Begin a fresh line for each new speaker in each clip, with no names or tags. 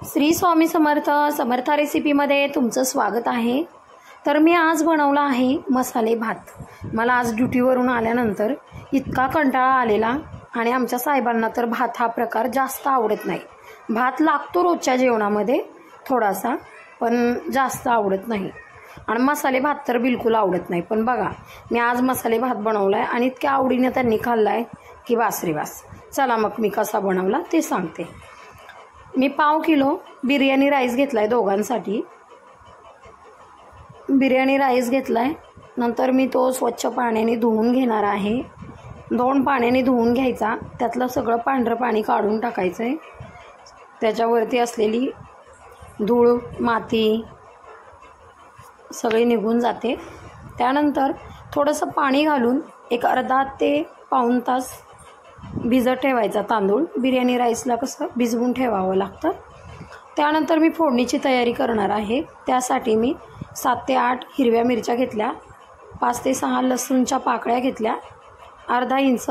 श्री स्वामी समर्थ समर्था रेसिपीमध्ये तुमचं स्वागत आहे। तर मी आज बनवला आहे मसाले भात। मला आज ड्युटीवरून आल्यानंतर इतका कंटाळा आलेला आणि आमच्या साहेबांना तर भात हा प्रकार जास्त आवडत नाही। भात लागतो रोजच्या जेवणामध्ये थोडासा, पण जास्त आवडत नाही आणि मसाले भात तर बिलकुल आवडत नाही। पण बघा, मी आज मसाले भात बनवलाय आणि इतक्या आवडीने त्यांनी खाल्लाय की बास रे बास। चला मग मी कसा बनवला ते सांगते। मी पाव किलो बिर्याणी राईस घेतलाय दोघांसाठी। बिर्याणी राईस घेतलाय, नंतर मी तो स्वच्छ पाण्याने धुवून घेणार आहे। 2 पाण्याने धुवून घ्यायचा, त्यातलं सगळं पांढरं पाणी काढून टाकायचं आहे। त्याच्यावरती असलेली धूळ माती सगळी निघून जाते। त्यानंतर थोडंसं पाणी घालून एक अर्धा ते पाऊण तास भिजत ठेवायचा तांदूळ। बिर्याणी राईसला कसं भिजवून ठेवावं लागतं। त्यानंतर मी फोडणीची तयारी करणार आहे। त्यासाठी मी 7 ते 8 हिरव्या मिरच्या घेतल्या, 5 ते 6 लसूणच्या पाकळ्या घेतल्या, अर्धा इंच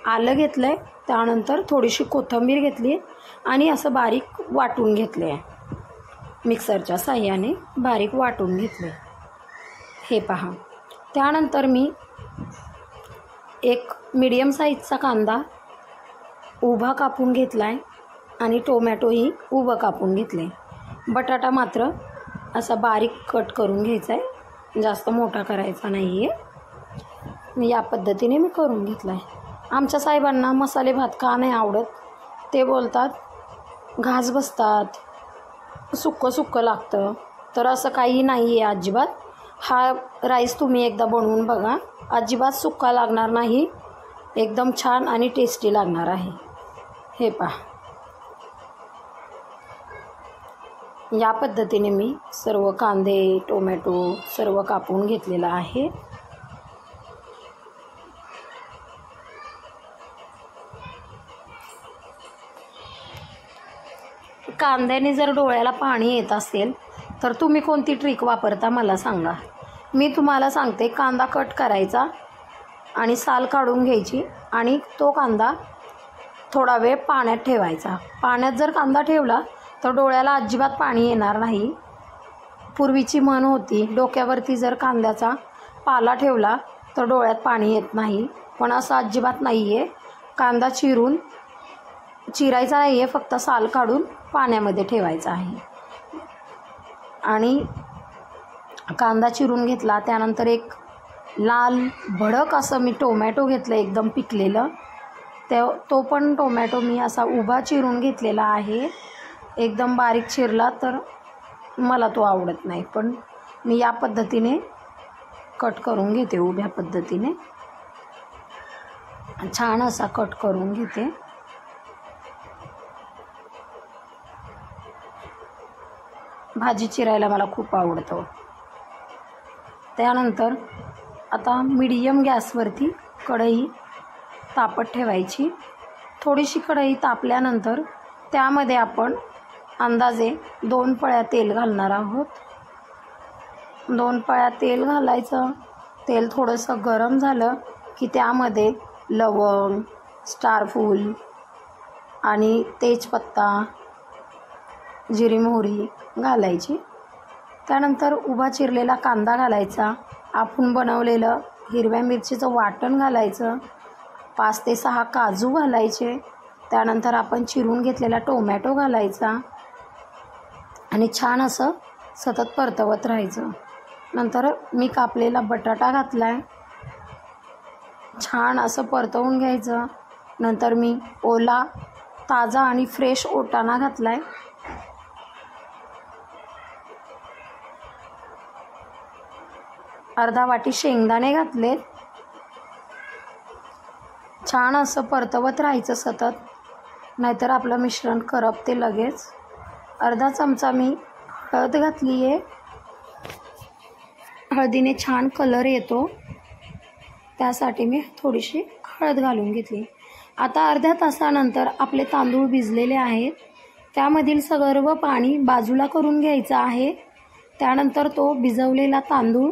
आलं घेतलं आहे, त्यानंतर थोडीशी कोथिंबीर घेतली आणि असं बारीक वाटून घेतले आहे। मिक्सरच्या साहाय्याने बारीक वाटून घेतले हे पहा। त्यानंतर मी एक मीडियम साईजचा कांदा उभा कापून घेतला आहे आणि टोमॅटोही उभं कापून घेतले। बटाटा मात्र असा बारीक कट करून घ्यायचा आहे, जास्त मोठा करायचा नाही आहे। या पद्धतीने मी करून घेतला आहे। आमच्या साहेबांना मसाले भात का नाही आवडत, ते बोलतात घास बसतात, सुक्कं सुक्कं लागतं। तर असं काही नाही आहे अजिबात। हा राईस तुम्ही एकदा बनवून बघा, अजिबात सुक्का लागणार नाही, एकदम छान आणि टेस्टी लागणार आहे हे पहा। या पद्धतीने मी सर्व कांदे टोमॅटो सर्व कापून घेतलेला आहे। कांद्याने जर डोळ्याला पाणी येत असेल तर तुम्ही कोणती ट्रिक वापरता मला सांगा। मी तुम्हाला सांगते, कांदा कट करायचा आणि साल काढून घ्यायची आणि तो कांदा थोडा वेळ पाण्यात ठेवायचा। पाण्यात जर कांदा ठेवला तर डोळ्याला अजिबात पाणी येणार नाही। पूर्वीची म्हण होती, डोक्यावरती जर कांद्याचा पाला ठेवला तर डोळ्यात पाणी येत नाही, पण असं अजिबात नाही आहे। कांदा चिरायचा नाही आहे, फक्त साल काढून पाण्यामध्ये ठेवायचा आहे। आणि कांदा चिरून घेतला, त्यानंतर एक लाल भडक असं मी टोमॅटो घेतलं एकदम पिकलेलं। तो पण टोमॅटो मी असा उभा चिरून घेतलेला आहे। एकदम बारीक चिरला तर मला तो आवडत नाही, पण मी या पद्धतीने कट करून घेते, उभ्या पद्धतीने छान असा कट करून घेते। भाजी चिरायला मला खूप आवडतं। त्यानंतर आता मीडियम गॅसवरती कढई तापत ठेवायची। थोडीशी कढई तापल्यानंतर त्यामध्ये आपण अंदाजे 2 पळ्या तेल घालणार आहोत। 2 पळ्या तेल घालायचं। तेल थोडंसं गरम झालं की त्यामध्ये लवंग, स्टारफूल आणि तेजपत्ता, जिरी मोहरी घालायची। त्यानंतर उभा चिरलेला कांदा घालायचा, आपण बनवलेलं हिरव्या मिरचीचं वाटण घालायचं, 5 ते 6 काजू घालायचे, त्यानंतर आपण चिरून घेतलेला टोमॅटो घालायचा आणि छान असं सतत परतवत राहायचं। नंतर मी कापलेला बटाटा घातला आहे, छान असं परतवून घ्यायचं। नंतर मी ओला ताजा आणि फ्रेश वाटाणा घातला आहे, अर्धा वाटी शेंगदाणे घातलेत। छान असं परतवत राहायचं सतत, नाहीतर आपलं मिश्रण करपते लगेच। अर्धा चमचा मी हळद घातली आहे, हळदीने छान कलर येतो, त्यासाठी मी थोडीशी हळद घालून घेतली। आता अर्ध्या तासानंतर आपले तांदूळ भिजलेले आहेत, त्यामधील सर्व पाणी बाजूला करून घ्यायचं आहे। त्यानंतर तो भिजवलेला तांदूळ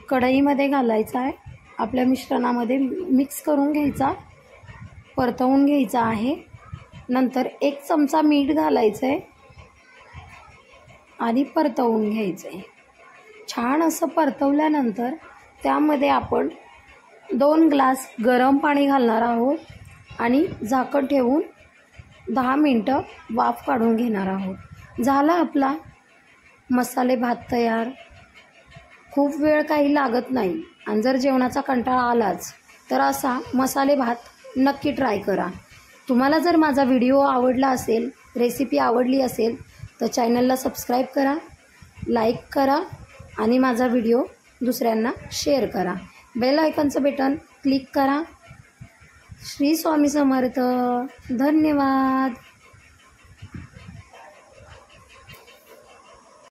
कढईमध्ये घालायचा आहे, आपल्या मिश्रणामध्ये मिक्स करून घ्यायचा, परतवून घ्यायचा आहे। नंतर 1 चमचा मीठ घालायचं आहे आणि परतवून घ्यायचं आहे. छान असं परतवल्यानंतर त्यामध्ये आपण 2 ग्लास गरम पाणी घालणार आहोत आणि झाकण ठेवून 10 मिनटं वाफ काढून घेणार आहोत. झाला आपला मसाले भात तयार. खूप वेळ काही लागत नाही आणि जर जेवणाचा कंटाळा आलाच तर असा मसाले भात नक्की ट्राय करा. तुम्हाला जर माझा व्हिडिओ आवडला असेल, रेसिपी आवडली असेल तर चॅनलला सबस्क्राईब करा, लाईक करा आणि माझा व्हिडिओ दुसऱ्यांना शेअर करा. बेल आयकॉनचं बटन क्लिक करा. श्री स्वामी समर्थ. धन्यवाद.